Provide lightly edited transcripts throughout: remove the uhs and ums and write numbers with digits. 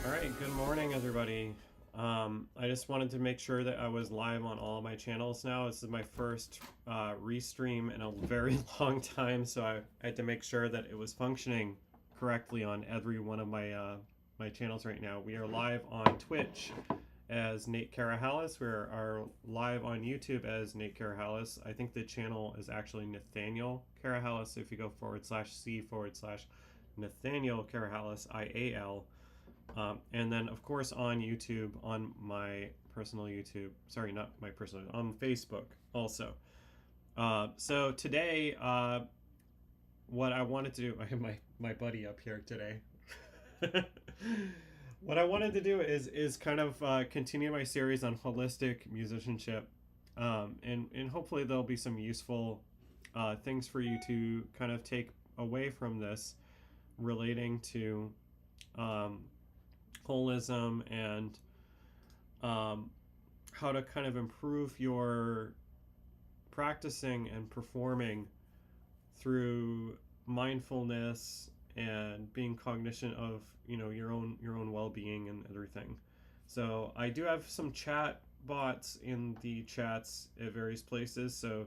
All right, good morning, everybody. I just wanted to make sure that I was live on all of my channels now. This is my first restream in a very long time, so I had to make sure that it was functioning correctly on every one of my channels right now. We are live on Twitch as Nate Karahalis. We are live on YouTube as Nate Karahalis. I think the channel is actually Nathaniel Karahalis. So if you go /C/Nathaniel Karahalis, IAL. And then, of course, on YouTube, on my personal YouTube, sorry, not my personal, on Facebook also. So today, what I wanted to do, I have my buddy up here today. What I wanted to do is kind of continue my series on holistic musicianship, and hopefully there'll be some useful things for you to kind of take away from this relating to holism and how to kind of improve your practicing and performing through mindfulness and being cognizant of your own well-being and everything. So I do have some chat bots in the chats at various places, so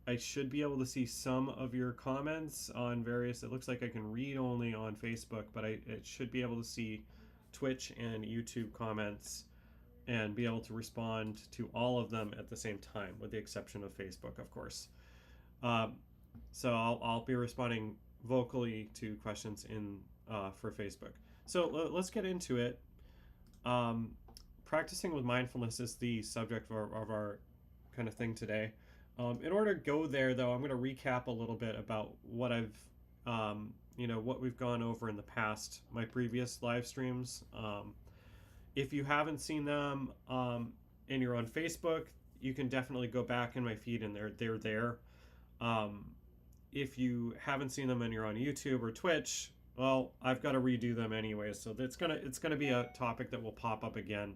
I should be able to see some of your comments on various. It looks like I can read only on Facebook, but it should be able to see Twitch and YouTube comments and be able to respond to all of them at the same time, with the exception of Facebook, of course. So I'll be responding vocally to questions in for Facebook. So let's get into it. Practicing with mindfulness is the subject of our kind of thing today. In order to go there, though, I'm going to recap a little bit about what I've what we've gone over in the past, my previous live streams. If you haven't seen them and you're on Facebook, you can definitely go back in my feed and they're there. If you haven't seen them and you're on YouTube or Twitch, well, I've got to redo them anyway, so it's gonna be a topic that will pop up again.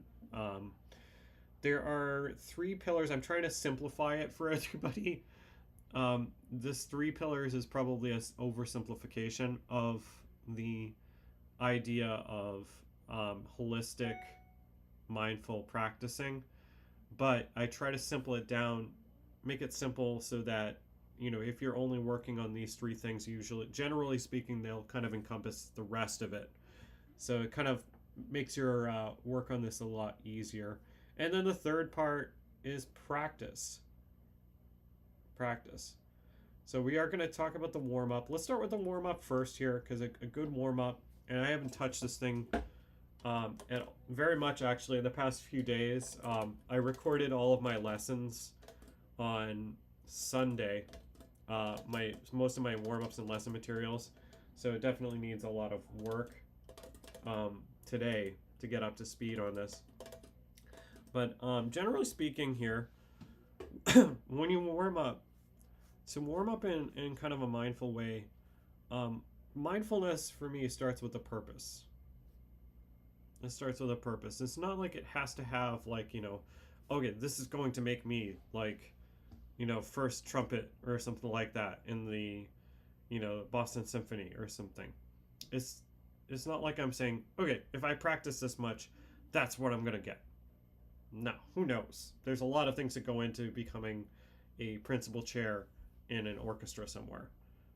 There are 3 pillars. I'm trying to simplify it for everybody. This 3 pillars is probably an oversimplification of the idea of holistic mindful practicing, but I try to simple it down, make it simple so that if you're only working on these 3 things, generally speaking, they'll kind of encompass the rest of it. So it kind of makes your work on this a lot easier. And then the third part is practice. So we are going to talk about the warm-up. Let's start with the warm-up first here, because a good warm-up, and I haven't touched this thing very much actually in the past few days. I recorded all of my lessons on Sunday, most of my warm-ups and lesson materials, so it definitely needs a lot of work today to get up to speed on this. But generally speaking here, when you warm up, to warm up in kind of a mindful way, mindfulness for me starts with a purpose. It starts with a purpose. It's not like it has to have okay, this is going to make me first trumpet or something like that in the Boston Symphony or something. It's not like I'm saying, okay, if I practice this much, that's what I'm gonna get. No, who knows? There's a lot of things that go into becoming a principal chair in an orchestra somewhere.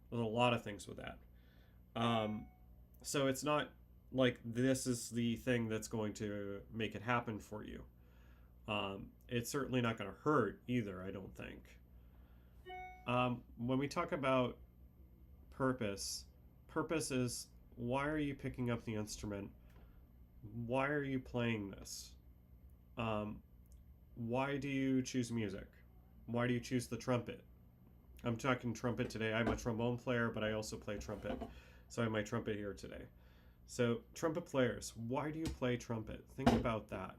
There's a lot of things with that. So it's not like this is the thing that's going to make it happen for you. It's certainly not going to hurt either, I don't think. When we talk about purpose is, why are you picking up the instrument? Why are you playing this? Why do you choose music? Why do you choose the trumpet? I'm talking trumpet today. I'm a trombone player, but I also play trumpet. So I have my trumpet here today. So trumpet players, why do you play trumpet? Think about that.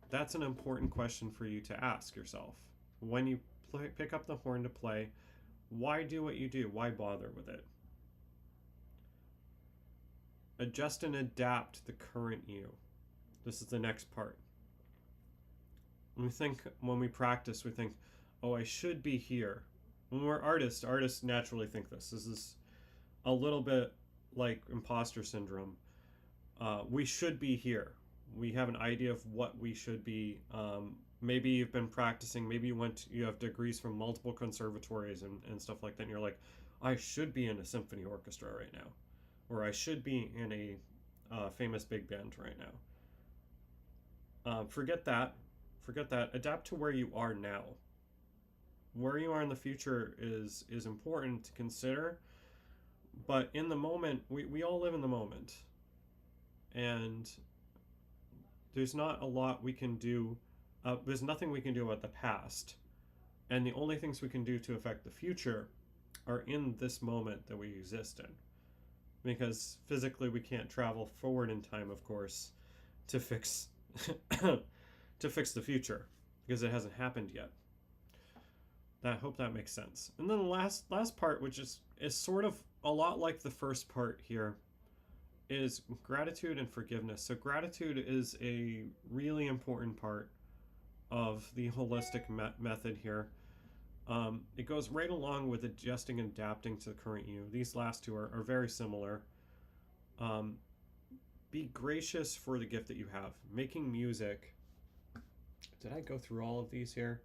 That's an important question for you to ask yourself. When you pick up the horn to play, why do what you do? Why bother with it? Adjust and adapt the current you. This is the next part. When we practice, we think, oh, I should be here. When we're artists naturally think this. This is a little bit like imposter syndrome. we should be here. We have an idea of what we should be. Maybe you've been practicing. Maybe you have degrees from multiple conservatories and stuff like that. And you're like, I should be in a symphony orchestra right now, or I should be in a famous big band right now. Forget that. Forget that. Adapt to where you are now. Where you are in the future is important to consider, but in the moment, we all live in the moment, and there's not a lot we can do. There's nothing we can do about the past, and the only things we can do to affect the future are in this moment that we exist in. Because physically, we can't travel forward in time, of course, to fix to fix the future, because it hasn't happened yet. I hope that makes sense. And then the last part, which is sort of a lot like the first part here, is gratitude and forgiveness. So gratitude is a really important part of the holistic method here. It goes right along with adjusting and adapting to the current you. These last two are very similar. Be gracious for the gift that you have. Making music. Did I go through all of these here?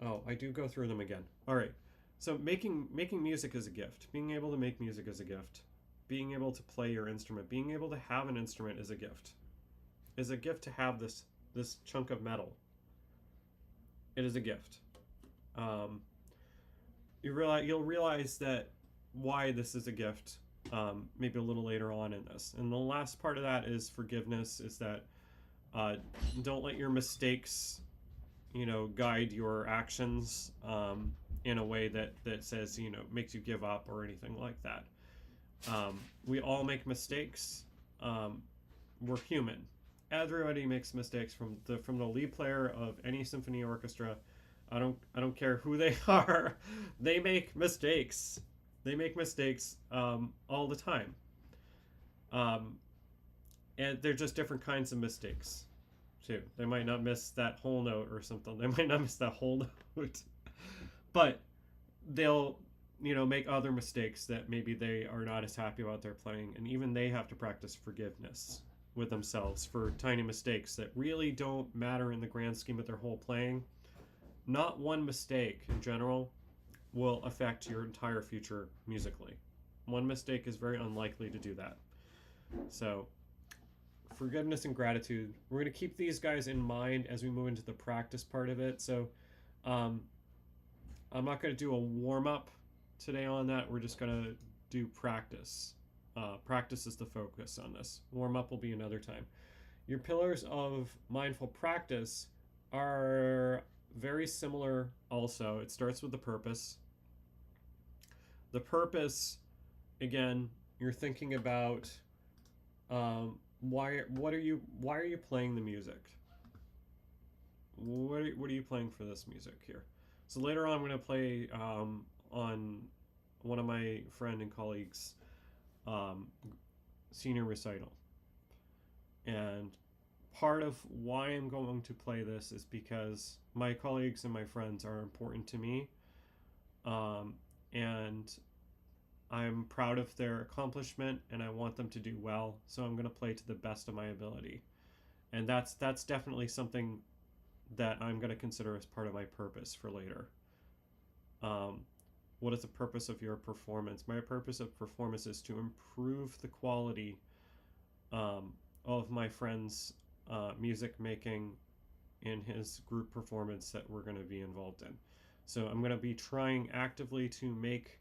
Oh, I do go through them again. All right. So making music is a gift. Being able to make music is a gift. Being able to play your instrument, being able to have an instrument is a gift. Is a gift to have this chunk of metal. It is a gift. You'll realize that why this is a gift maybe a little later on in this. And the last part of that is forgiveness. Is that don't let your mistakes, guide your actions in a way that says, makes you give up or anything like that. We all make mistakes. We're human. Everybody makes mistakes, from the lead player of any symphony orchestra. I don't care who they are. They make mistakes. They make mistakes all the time. And they're just different kinds of mistakes too. They might not miss that whole note or something. They might not miss that whole note. But they'll make other mistakes that maybe they are not as happy about their playing, and even they have to practice forgiveness with themselves for tiny mistakes that really don't matter in the grand scheme of their whole playing. Not one mistake in general will affect your entire future musically. One mistake is very unlikely to do that. So forgiveness and gratitude, we're going to keep these guys in mind as we move into the practice part of it. So I'm not going to do a warm-up today on that. We're just going to do practice. Practice is the focus on this. Warm-up will be another time. Your pillars of mindful practice are very similar also. It starts with the purpose. The purpose, again, you're thinking about why are you playing the music? What are you playing for this music here? So later on, I'm going to play on one of my friend and colleagues' senior recital. And part of why I'm going to play this is because my colleagues and my friends are important to me. And I'm proud of their accomplishment, and I want them to do well. So I'm going to play to the best of my ability. And that's definitely something that I'm going to consider as part of my purpose for later. What is the purpose of your performance? My purpose of performance is to improve the quality of my friend's music making in his group performance that we're going to be involved in. So I'm going to be trying actively to make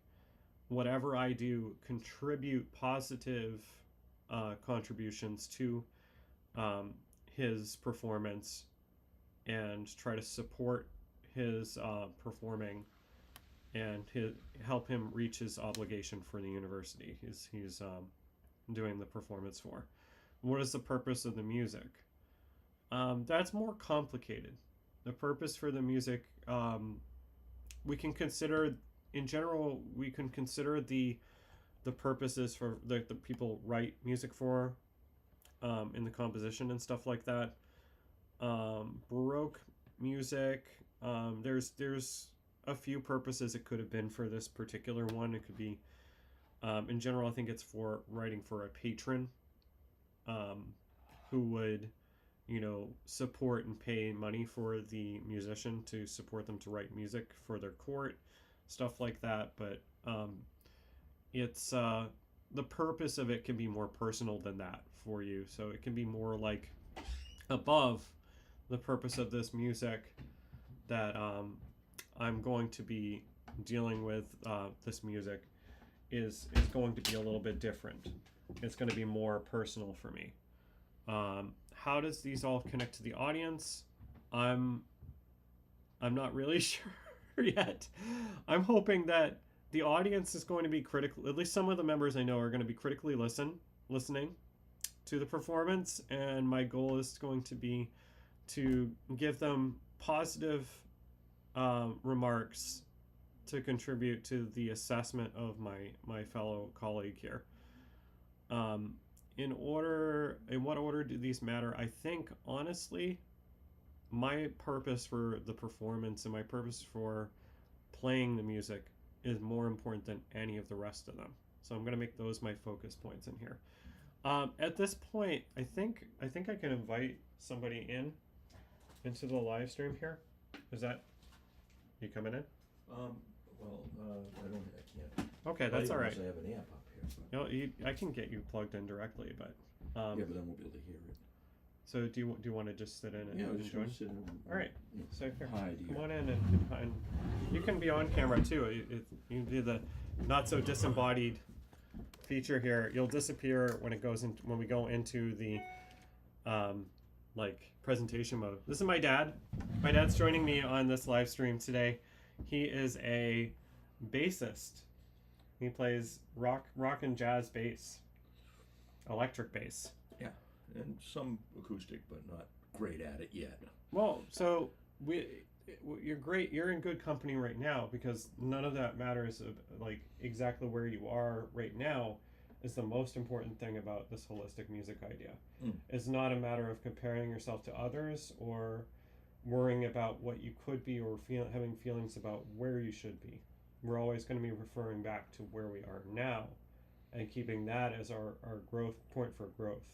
whatever I do contribute positive contributions to his performance, and try to support his performing and help him reach his obligation for the university he's doing the performance for. What is the purpose of the music? That's more complicated. The purpose for the music, we can consider, in general, we can consider the purposes for the people write music for in the composition and stuff like that. Baroque music, there's a few purposes it could have been for this particular one. It could be, in general, I think it's for writing for a patron. who would, support and pay money for the musician to support them to write music for their court, stuff like that. But it's the purpose of it can be more personal than that for you. So it can be more like above the purpose of this music that I'm going to be dealing with. This music is going to be a little bit different. It's going to be more personal for me. How does these all connect to the audience? I'm not really sure yet. I'm hoping that the audience is going to be critical. At least some of the members I know are going to be critically listening to the performance, and my goal is going to be to give them positive remarks to contribute to the assessment of my fellow colleague here. In what order do these matter? I think honestly, my purpose for the performance and my purpose for playing the music is more important than any of the rest of them. So I'm going to make those my focus points in here. At this point, I think I can invite somebody into the live stream here. Is that you coming in? I can't. Okay, that's all right. I have an amp up No, here. I can get you plugged in directly, but yeah, but then we'll be able to hear it. So do you want to just sit in and join? Sit in. All right. Yeah. So here, Hi, come on in and you can be on camera too. You do the not so disembodied feature here. You'll disappear when we go into the like presentation mode. This is my dad. My dad's joining me on this live stream today. He is a bassist. He plays rock and jazz bass, electric bass. Yeah, and some acoustic, but not great at it yet. Well, so you're great. You're in good company right now because none of that matters. Like exactly where you are right now is the most important thing about this holistic music idea. It's not a matter of comparing yourself to others or worrying about what you could be or having feelings about where you should be. We're always going to be referring back to where we are now and keeping that as our growth point for growth.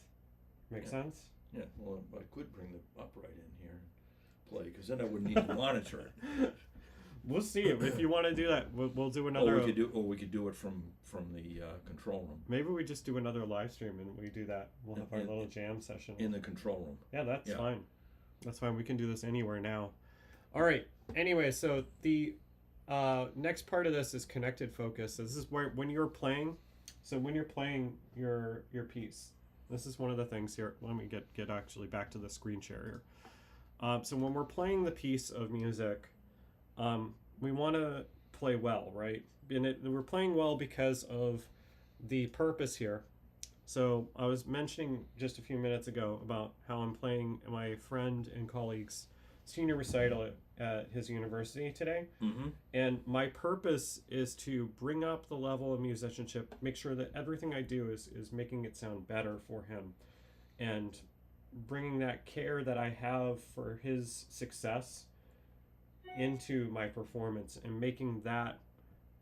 Make sense? Yeah, well, I could bring the upright in here and play, because then I wouldn't need to monitor it. We'll see. If you want to do that, we'll do another. Or we could do it from the control room. Maybe we just do another live stream and we do that. We'll have our little jam session. In the control room. Yeah, that's fine. That's fine. We can do this anywhere now. All right. Anyway, so the next part of this is connected focus. So this is where when you're playing your piece. This is one of the things here. Let me get actually back to the screen share here. So when we're playing the piece of music, we want to play well, right? And we're playing well because of the purpose here. So I was mentioning just a few minutes ago about how I'm playing my friend and colleague's senior recital at his university today. Mm-hmm. And my purpose is to bring up the level of musicianship, make sure that everything I do is making it sound better for him, and bringing that care that I have for his success into my performance and making that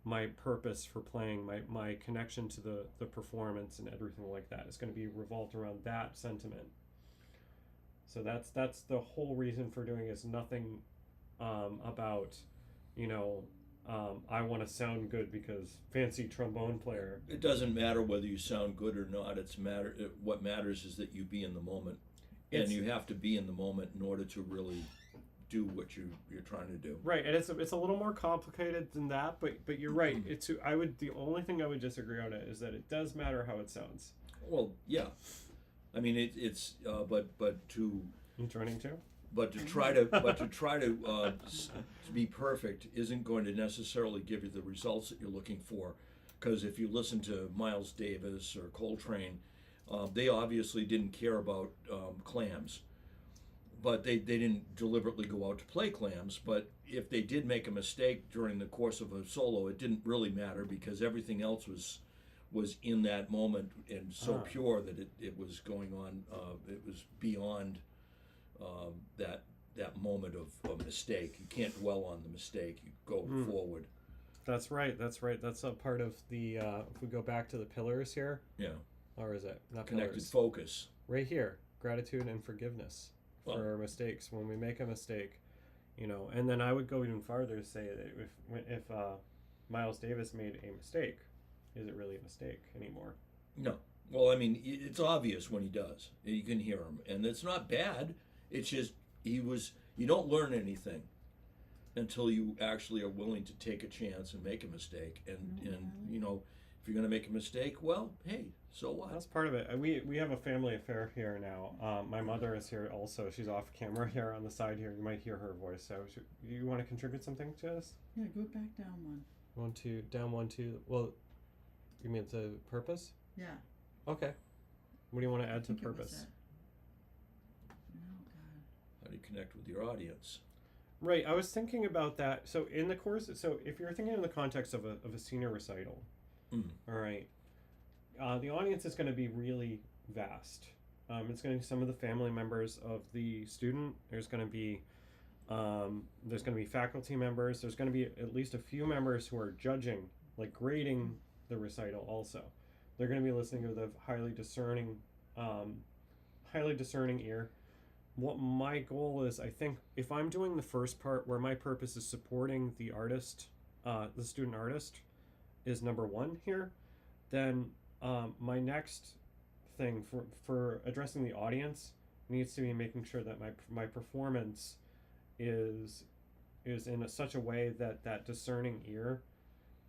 my purpose for playing, my connection to the performance and everything like that is going to be revolved around that sentiment. So that's the whole reason for doing it. Is nothing about, I want to sound good because fancy trombone player. It doesn't matter whether you sound good or not. What matters is that you be in the moment, and you have to be in the moment in order to really do what you're trying to do. Right, and it's a little more complicated than that, but you're right. The only thing I would disagree on it is that it does matter how it sounds. Well, yeah, I mean but to you joining too? But to try to be perfect isn't going to necessarily give you the results that you're looking for, because if you listen to Miles Davis or Coltrane, they obviously didn't care about clams. But they didn't deliberately go out to play clams. But if they did make a mistake during the course of a solo, it didn't really matter because everything else was in that moment and so pure that it was going on. It was beyond that moment of mistake. You can't dwell on the mistake. You go forward. That's right. That's a part of the. If we go back to the pillars here. Yeah. or is it not Connected pillars? focus. Right here, gratitude and forgiveness Well, for our mistakes. When we make a mistake, and then I would go even farther to say that if Miles Davis made a mistake, is it really a mistake anymore? no. Well, I mean, it's obvious when he does. You can hear him, and it's not bad. It's just you don't learn anything until you actually are willing to take a chance and make a mistake. And if you're going to make a mistake, well, hey, so what? That's part of it. We have a family affair here now. My mother is here also. She's off camera here on the side here. You might hear her voice. So you want to contribute something to this? Yeah, go back down one. 1, 2, down 1, 2. Well, you mean the purpose? Yeah. Okay. What do you want to add to I think it was purpose? that. No, God. How do you connect with your audience? Right. I was thinking about that. So in the course, so if you're thinking in the context of a senior recital, all right, the audience is going to be really vast. It's going to be some of the family members of the student. There's going to be faculty members. There's going to be at least a few members who are judging, like grading the recital also. They're going to be listening to the highly discerning ear. What my goal is, I think, if I'm doing the first part where my purpose is supporting the artist, the student artist, is number one here, then my next thing for addressing the audience needs to be making sure that my performance is in such a way that that discerning ear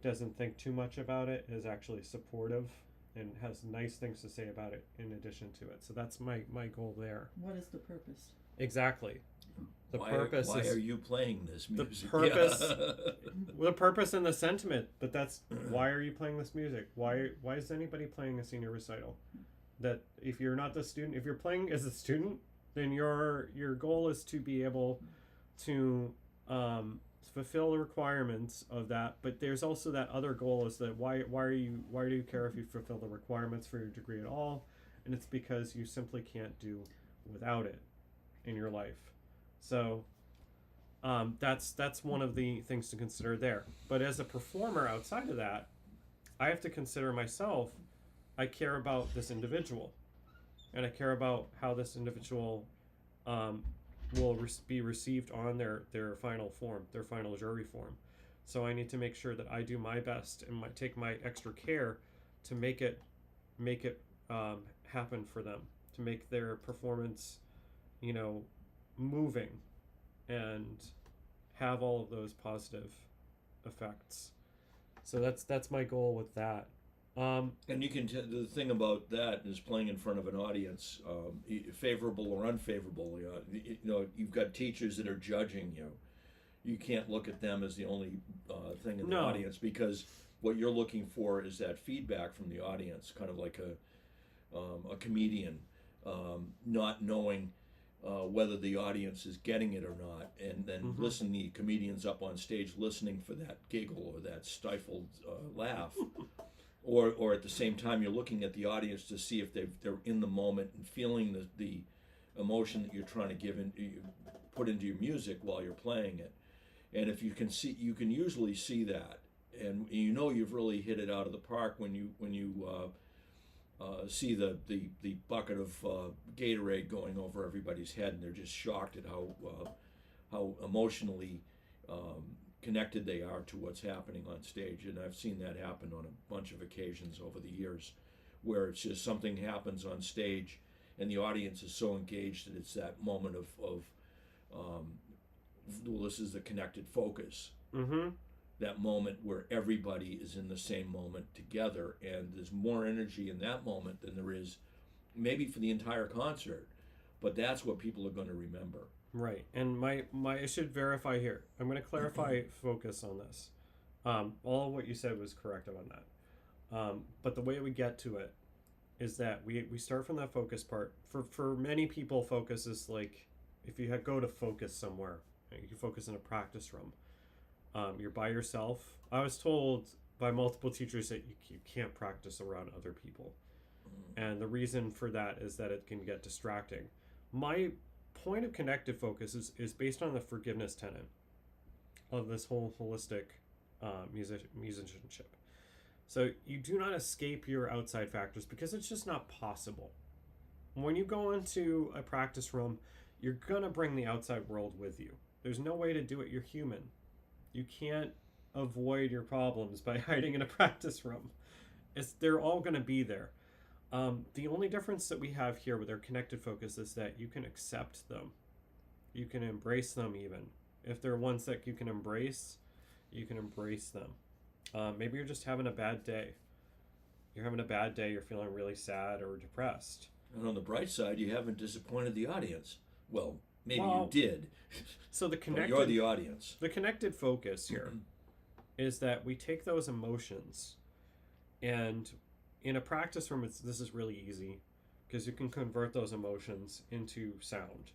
doesn't think too much about it, is actually supportive and has nice things to say about it in addition to it. So that's my goal there. What is the purpose? Exactly. The Why purpose are is you playing this music? the purpose. Yeah. The purpose and the sentiment, but that's why are you playing this music? Why is anybody playing a senior recital? That if you're not the student, if you're playing as a student, then your goal is to be able to fulfill the requirements of that. But there's also that other goal is that why do you care if you fulfill the requirements for your degree at all? And it's because you simply can't do without it in your life. So that's one of the things to consider there. But as a performer outside of that, I have to consider myself. I care about this individual, and I care about how this individual will be received on their final form, their final jury form. So I need to make sure that I do my best and take my extra care to make it happen for them, to make their performance, moving, and have all of those positive effects. So that's my goal with that. And you can the thing about that is playing in front of an audience, favorable or unfavorable. You've got teachers that are judging you. You can't look at them as the only thing in the audience, because what you're looking for is that feedback from the audience, kind of like a comedian not knowing whether the audience is getting it or not, and then listening the comedians up on stage listening for that giggle or that stifled laugh. Or at the same time, you're looking at the audience to see if they're in the moment and feeling the emotion that you're trying to put into your music while you're playing it. And if you can usually see that, and you've really hit it out of the park when you see the bucket of Gatorade going over everybody's head, and they're just shocked at how emotionally connected they are to what's happening on stage. And I've seen that happen on a bunch of occasions over the years, where it's just something happens on stage and the audience is so engaged that it's that moment of well, this is the connected focus. That moment where everybody is in the same moment together, and there's more energy in that moment than there is maybe for the entire concert, but that's what people are going to remember. Right. And I should verify here. I'm going to clarify focus on this. All of what you said was correct on that. But the way we get to it is that we start from that focus part. For many people, focus is like if you go to focus somewhere, you focus in a practice room. You're by yourself. I was told by multiple teachers that you can't practice around other people. And the reason for that is that it can get distracting. My point of connected focus is based on the forgiveness tenet of this whole holistic musicianship. So you do not escape your outside factors because it's just not possible. When you go into a practice room, you're going to bring the outside world with you. There's no way to do it. You're human. You can't avoid your problems by hiding in a practice room. They're all going to be there. The only difference that we have here with our connected focus is that you can accept them. You can embrace them even. If they're ones that you can embrace them. Maybe you're just having a bad day. You're having a bad day, you're feeling really sad or depressed. And on the bright side, you haven't disappointed the audience. Well, maybe you did. So the connected, you're the audience. The connected focus here is that we take those emotions, and in a practice room, this is really easy because you can convert those emotions into sound,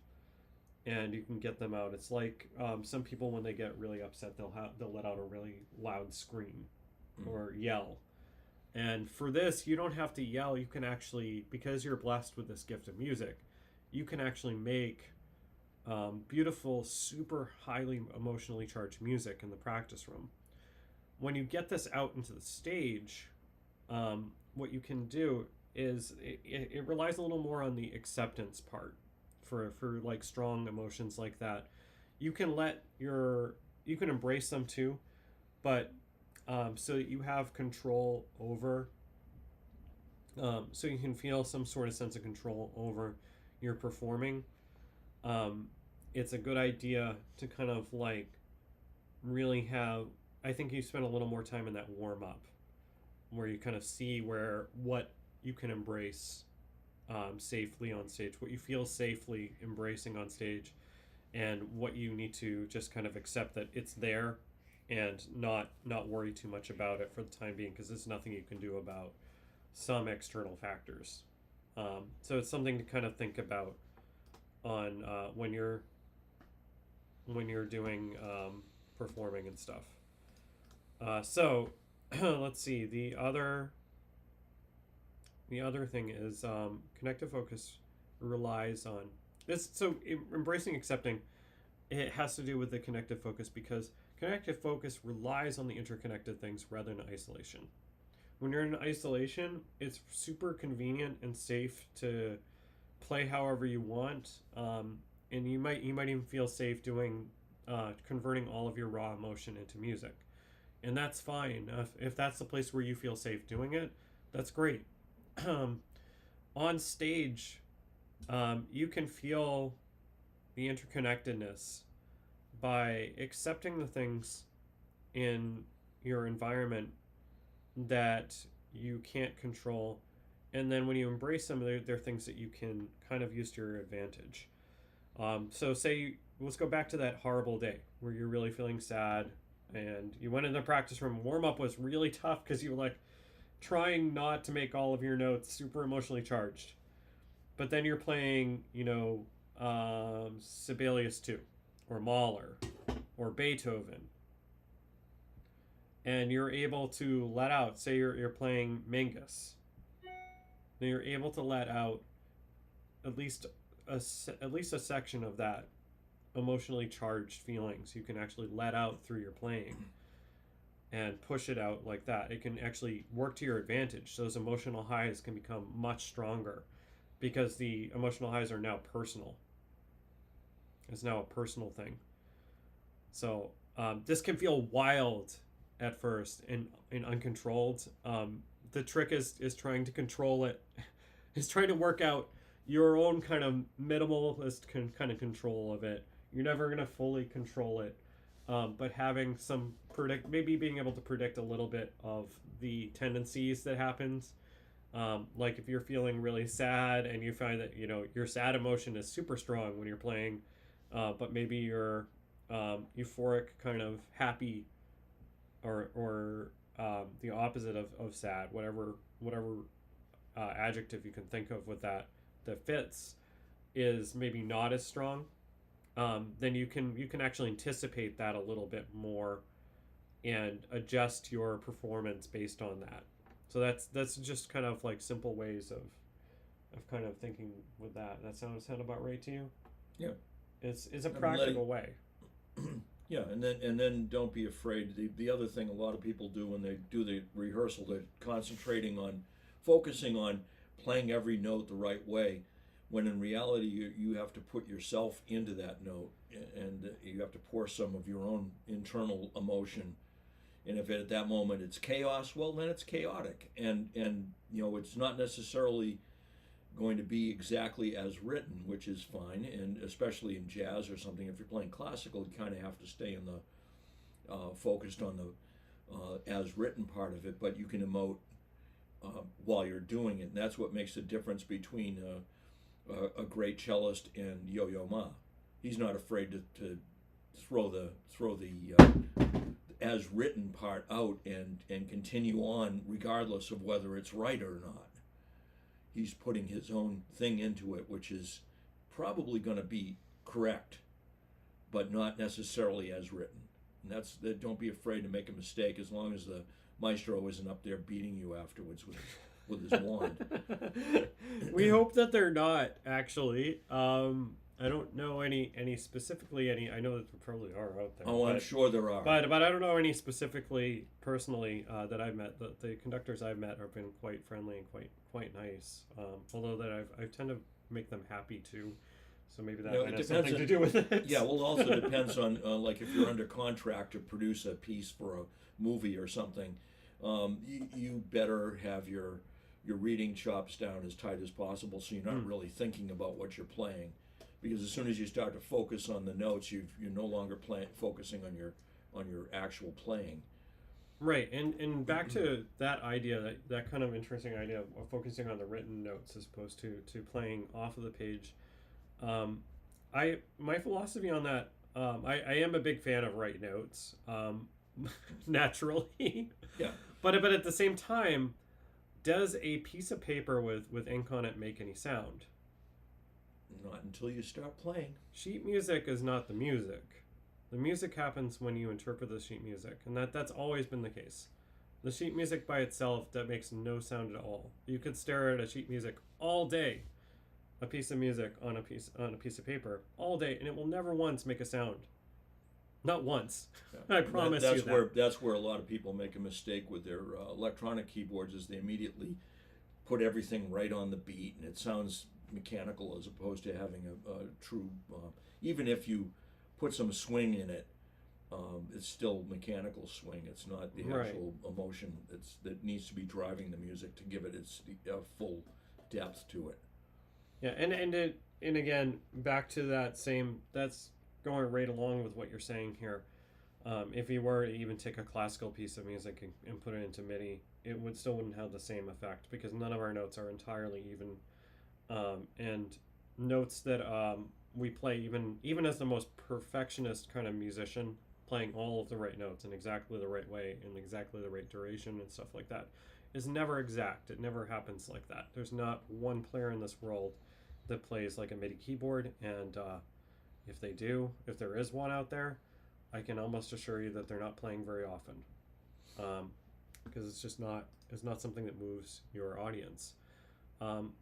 and you can get them out. It's like some people, when they get really upset, they'll let out a really loud scream or yell. And for this, you don't have to yell. You can actually, because you're blessed with this gift of music, you can actually make beautiful, super highly emotionally charged music in the practice room. When you get this out into the stage, what you can do is it relies a little more on the acceptance part for like strong emotions like that. You can embrace them too, but so that you have control over, so you can feel some sort of sense of control over your performing. It's a good idea to kind of like really have, I think you spend a little more time in that warm up where you kind of see what you can embrace safely on stage, what you feel safely embracing on stage, and what you need to just kind of accept that it's there and not worry too much about it for the time being, because there's nothing you can do about some external factors. So it's something to kind of think about on when you're doing performing and stuff. So let's see. The other thing is connective focus relies on this. So embracing, accepting, it has to do with the connective focus because connective focus relies on the interconnected things rather than isolation. When you're in isolation, it's super convenient and safe to play however you want, and you might even feel safe doing converting all of your raw emotion into music, and that's fine. If that's the place where you feel safe doing it, that's great. On stage, you can feel the interconnectedness by accepting the things in your environment that you can't control, and then when you embrace them, they're things that you can kind of use to your advantage. So let's go back to that horrible day where you're really feeling sad and you went in the practice room. Warm up was really tough because you were like trying not to make all of your notes super emotionally charged, but then you're playing Sibelius 2 or Mahler or Beethoven, and you're able to let out, say you're playing Mingus, then you're able to let out at least a section of that emotionally charged feelings. You can actually let out through your playing and push it out like that. It can actually work to your advantage. Those emotional highs can become much stronger because the emotional highs are now personal. It's now a personal thing. So this can feel wild at first and uncontrolled. The trick is trying to control it. Is trying to work out your own kind of minimalist kind of control of it. You're never going to fully control it, but having some maybe being able to predict a little bit of the tendencies that happens. Like if you're feeling really sad and you find that your sad emotion is super strong when you're playing, but maybe you're euphoric, kind of happy, or the opposite of sad, whatever adjective you can think of with that fits, is maybe not as strong. Then you can actually anticipate that a little bit more and adjust your performance based on that. So that's just kind of like simple ways of kind of thinking with that. That sound about right to you? Yeah. It's a practical way. Yeah, and then don't be afraid. The other thing a lot of people do when they do the rehearsal, they're focusing on playing every note the right way, when in reality you have to put yourself into that note, and you have to pour some of your own internal emotion. And if at that moment it's chaos, well then it's chaotic, and it's not necessarily going to be exactly as written, which is fine, and especially in jazz or something. If you're playing classical, you kind of have to stay in the focused on the as written part of it, but you can emote while you're doing it, and that's what makes the difference between a great cellist and Yo-Yo Ma. He's not afraid to throw the as written part out and continue on regardless of whether it's right or not. He's putting his own thing into it, which is probably going to be correct, but not necessarily as written. And don't be afraid to make a mistake, as long as the maestro isn't up there beating you afterwards with his wand. We hope that they're not, actually. I don't know any specifically any. I know that there probably are out there. Oh, I'm sure there are. But I don't know any specifically personally that I've met. The conductors I've met have been quite friendly and quite nice. Although that I tend to make them happy too. So maybe that might have something to do with it. Yeah, well, it also depends on like if you're under contract to produce a piece for a movie or something, you better have your reading chops down as tight as possible, so you're not really thinking about what you're playing. Because as soon as you start to focus on the notes, you're no longer focusing on your actual playing. Right, and back to that idea, that kind of interesting idea of focusing on the written notes as opposed to playing off of the page. My philosophy on that, I am a big fan of right notes, naturally. Yeah. But at the same time, does a piece of paper with ink on it make any sound? Not until you start playing. Sheet music is not the music. The music happens when you interpret the sheet music, and that's always been the case. The sheet music by itself, that makes no sound at all. You could stare at a sheet music all day, a piece of music on a piece of paper all day, and it will never once make a sound. Not once. Yeah. I promise you that. That's where a lot of people make a mistake with their electronic keyboards, is they immediately put everything right on the beat, and it sounds mechanical as opposed to having a true. Even if you put some swing in it, it's still mechanical swing. It's not the actual emotion that needs to be driving the music to give it its full depth to it. Yeah, and again, back to that's going right along with what you're saying here. If you were to even take a classical piece of music and put it into MIDI, it wouldn't have the same effect, because none of our notes are entirely even, and notes that we play, even as the most perfectionist kind of musician, playing all of the right notes in exactly the right way in exactly the right duration and stuff like that, is never exact. It never happens like that. There's not one player in this world that plays like a MIDI keyboard, and if there is one out there, I can almost assure you that they're not playing very often, because it's not something that moves your audience.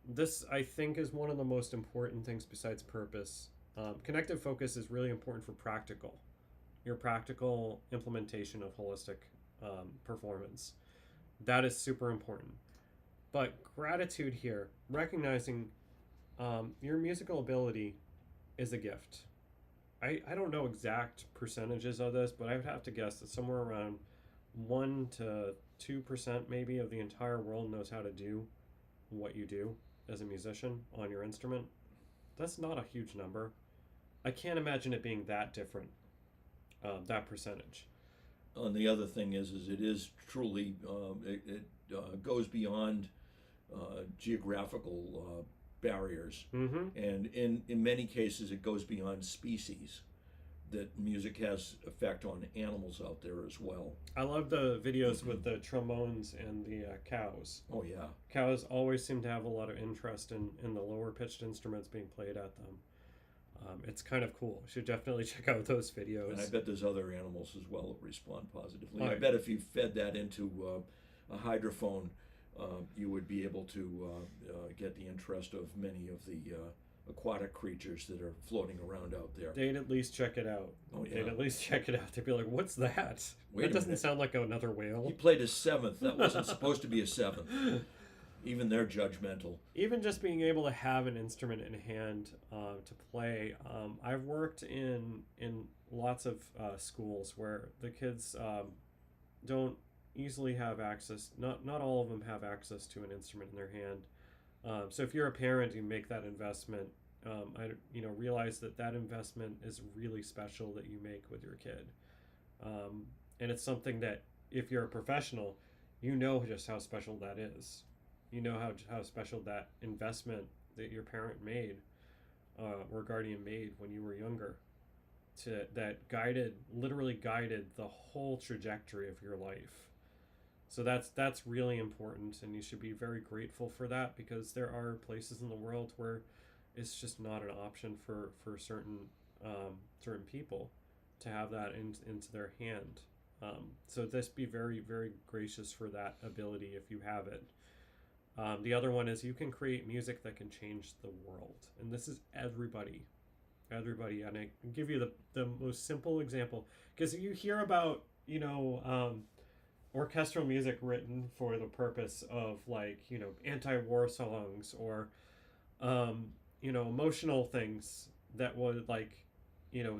This, I think, is one of the most important things besides purpose. Connective focus is really important for your practical implementation of holistic performance. That is super important. But gratitude here, recognizing your musical ability is a gift. I don't know exact percentages of this, but I would have to guess that somewhere around 1 to 2% maybe of the entire world knows how to do what you do as a musician on your instrument. That's not a huge number. I can't imagine it being that different, that percentage. And the other thing is it is truly, it goes beyond geographical barriers. Mm-hmm. And in many cases it goes beyond species, that music has effect on animals out there as well. I love the videos with the trombones and the cows. Oh yeah. Cows always seem to have a lot of interest in the lower pitched instruments being played at them. It's kind of cool. You should definitely check out those videos. And I bet there's other animals as well that respond positively. Oh, I bet if you fed that into a hydrophone, you would be able to get the interest of many of the aquatic creatures that are floating around out there. They'd at least check it out. Oh, yeah. They'd at least check it out. They'd be like, "What's that? Wait a That doesn't minute. sound like another whale." He played a seventh. That wasn't supposed to be a seventh. Even they're judgmental. Even just being able to have an instrument in hand to play. I've worked in lots of schools where the kids don't easily have access. Not all of them have access to an instrument in their hand. So if you're a parent, you make that investment. Realize that investment is really special that you make with your kid, and it's something that if you're a professional, you know just how special that is. You know how special that investment that your parent made, or guardian made when you were younger, that literally guided the whole trajectory of your life. So that's really important, and you should be very grateful for that, because there are places in the world where it's just not an option for certain people to have that into their hand. So just be very, very gracious for that ability if you have it. The other one is you can create music that can change the world, and this is everybody. And I can give you the most simple example, because you hear about orchestral music written for the purpose of anti-war songs, or emotional things that would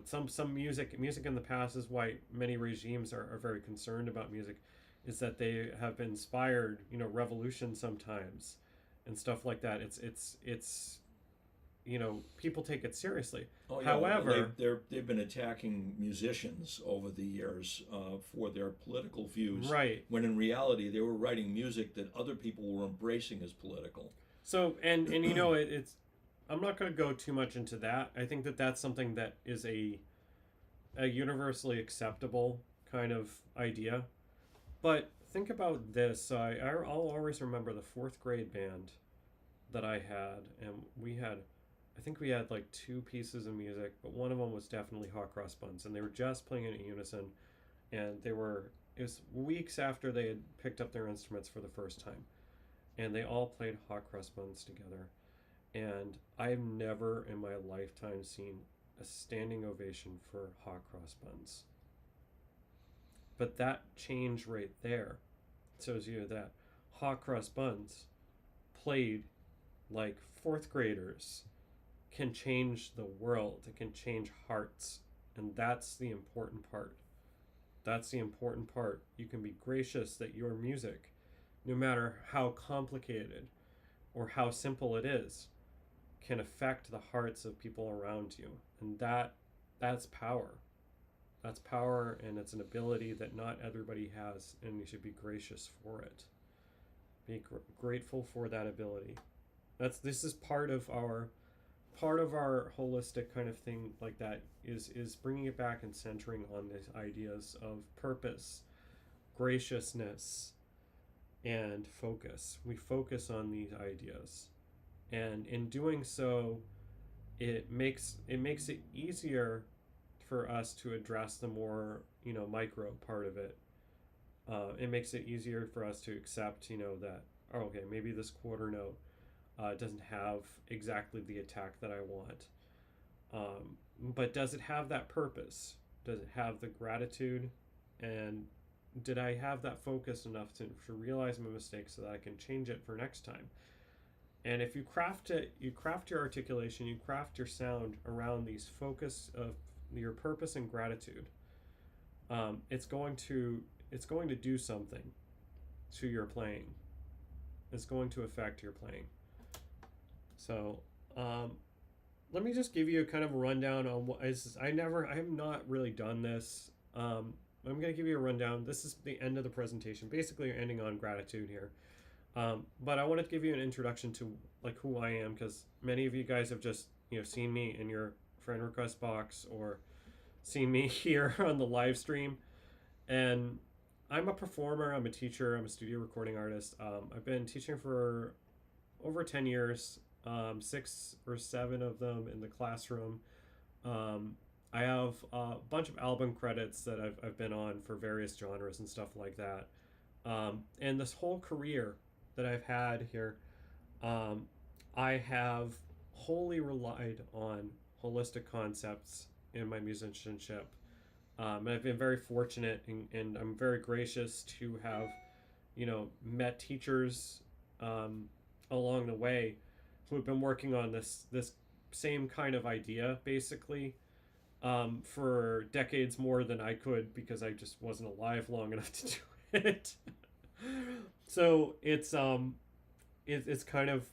some music in the past is why many regimes are very concerned about music, is that they have inspired revolution sometimes and stuff like that. It's people take it seriously. Oh, yeah. However, they've been attacking musicians over the years for their political views, right, when in reality they were writing music that other people were embracing as political. So and it's I'm not going to go too much into that. I think that's something that is a universally acceptable kind of idea. But think about this. I'll always remember the fourth grade band that I had, and I think we had like two pieces of music, but one of them was definitely Hot Cross Buns, and they were just playing in unison, and it was weeks after they had picked up their instruments for the first time, and they all played Hot Cross Buns together, and I've never in my lifetime seen a standing ovation for Hot Cross Buns. But that change right there shows you that Hot Cross Buns played like fourth graders can change the world. It can change hearts. And that's the important part. That's the important part. You can be gracious that your music, no matter how complicated or how simple it is, can affect the hearts of people around you. And that's power. That's power, and it's an ability that not everybody has, and you should be gracious for it. Be grateful for that ability. This is part of our holistic kind of thing, like that is bringing it back and centering on these ideas of purpose, graciousness, and focus. We focus on these ideas, and in doing so, it makes it easier for us to address the more micro part of it. It makes it easier for us to accept that, oh, okay, maybe this quarter note doesn't have exactly the attack that I want, but does it have that purpose? Does it have the gratitude? And did I have that focus enough to realize my mistake so that I can change it for next time? And if you craft it, you craft your articulation, you craft your sound around these focus of your purpose and gratitude, it's going to do something to your playing. It's going to affect your playing. So let me just give you a kind of a rundown on what is. I have not really done this. I'm going to give you a rundown. This is the end of the presentation. Basically, you're ending on gratitude here. But I wanted to give you an introduction to like who I am, because many of you guys have just seen me in your friend request box or seen me here on the live stream. And I'm a performer, I'm a teacher, I'm a studio recording artist. I've been teaching for over 10 years, 6 or 7 of them in the classroom. I have a bunch of album credits that I've been on for various genres and stuff like that. And this whole career that I've had here, I have wholly relied on holistic concepts in my musicianship. And I've been very fortunate, and I'm very gracious to have, met teachers um, along the way who have been working on this same kind of idea, basically, for decades more than I could, because I just wasn't alive long enough to do it. So it's kind of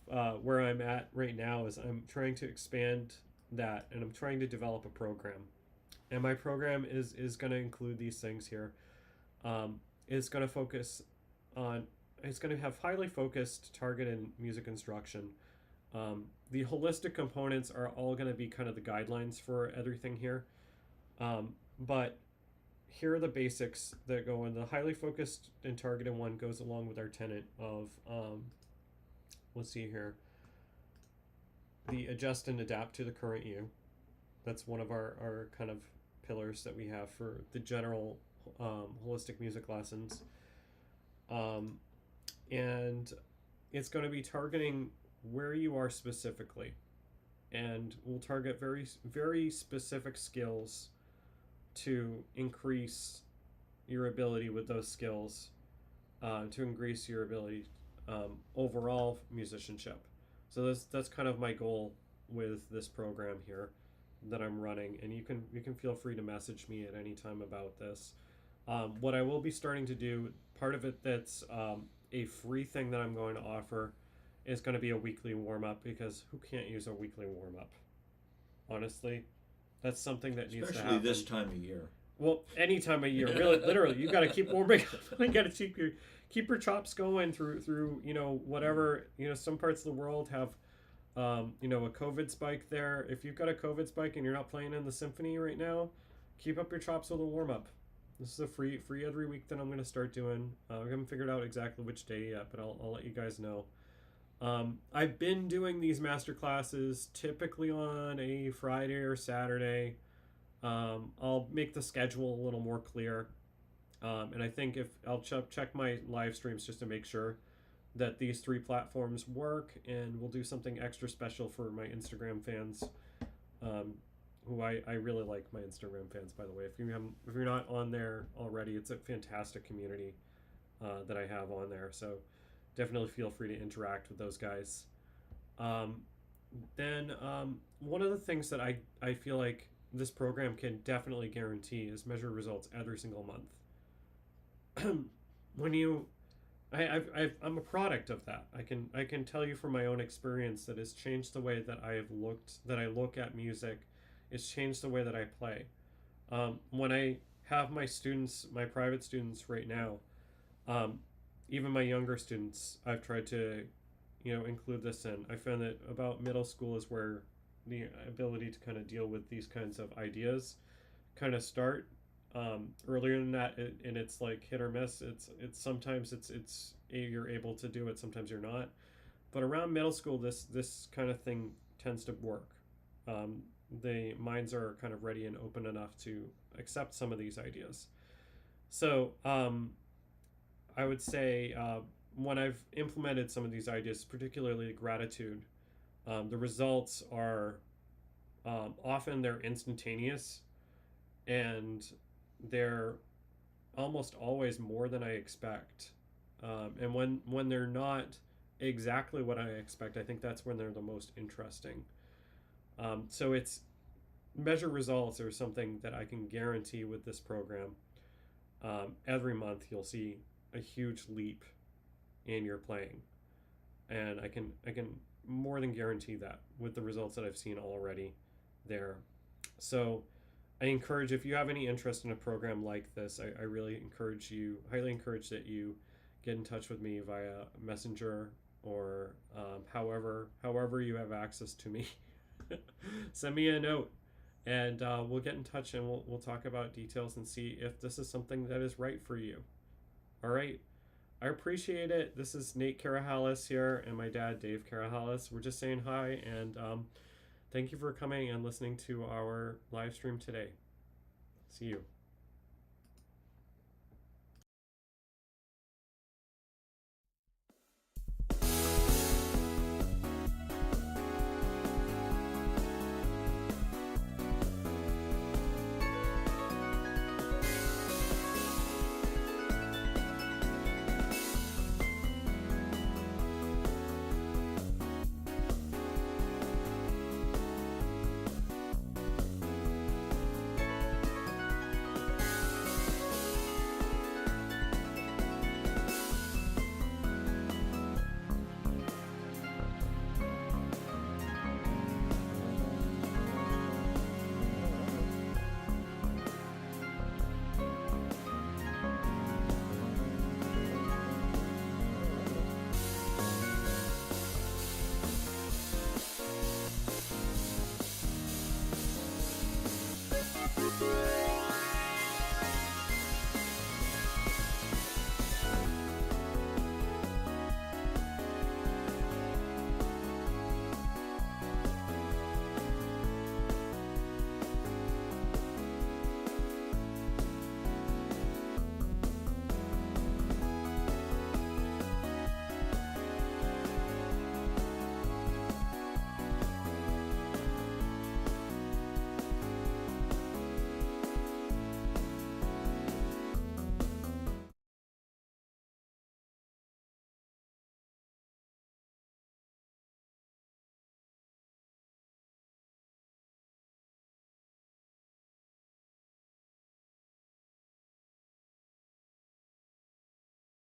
where I'm at right now. Is I'm trying to expand that, and I'm trying to develop a program, and my program is going to include these things here. It's going to focus on. It's going to have highly focused, targeted music instruction. The holistic components are all going to be kind of the guidelines for everything here. But here are the basics that go in. The highly focused and targeted one goes along with our tenet of, let's see here, the adjust and adapt to the current you. That's one of our kind of pillars that we have for the general holistic music lessons. And it's going to be targeting where you are specifically. And we'll target very, very specific skills to increase your ability with those skills, to increase your ability overall musicianship. So that's kind of my goal with this program here that I'm running, and you can feel free to message me at any time about this. What I will be starting to do, part of it that's a free thing that I'm going to offer, is going to be a weekly warm-up, because who can't use a weekly warm-up? Honestly, that's something that needs to happen. Especially this time of year. Well, any time of year, really, literally, you got to keep warming up. You got to keep your chops going through whatever, some parts of the world have a COVID spike there. If you've got a COVID spike and you're not playing in the symphony right now, keep up your chops with a warm-up. This is a free every week that I'm going to start doing. I haven't figured out exactly which day yet, but I'll let you guys know. I've been doing these master classes typically on a Friday or Saturday. I'll make the schedule a little more clear. And I think if I'll check my live streams just to make sure that these three platforms work, and we'll do something extra special for my Instagram fans, who I really like my Instagram fans, by the way. If you're not on there already, it's a fantastic community that I have on there. So definitely feel free to interact with those guys. Then one of the things that I feel like this program can definitely guarantee is measure results every single month. I'm a product of that. I can tell you from my own experience that it's changed the way that I look at music. It's changed the way that I play. When I have my students, my private students right now, even my younger students, I've tried to, include this in. I found that about middle school is where the ability to kind of deal with these kinds of ideas kind of start. Earlier than that, and it's like hit or miss. It's sometimes it's you're able to do it, sometimes you're not. But around middle school, this kind of thing tends to work. The minds are kind of ready and open enough to accept some of these ideas. So I would say when I've implemented some of these ideas, particularly gratitude, the results are often they're instantaneous, and they're almost always more than I expect. And when they're not exactly what I expect, I think that's when they're the most interesting. So it's measure results are something that I can guarantee with this program. Every month you'll see a huge leap in your playing, and I can more than guarantee that with the results that I've seen already there. So I encourage, if you have any interest in a program like this, I really highly encourage that you get in touch with me via Messenger, or however you have access to me. Send me a note, and we'll get in touch, and we'll talk about details and see if this is something that is right for you. All right. I appreciate it. This is Nate Karahalis here, and my dad, Dave Karahalis. We're just saying hi, and thank you for coming and listening to our live stream today. See you.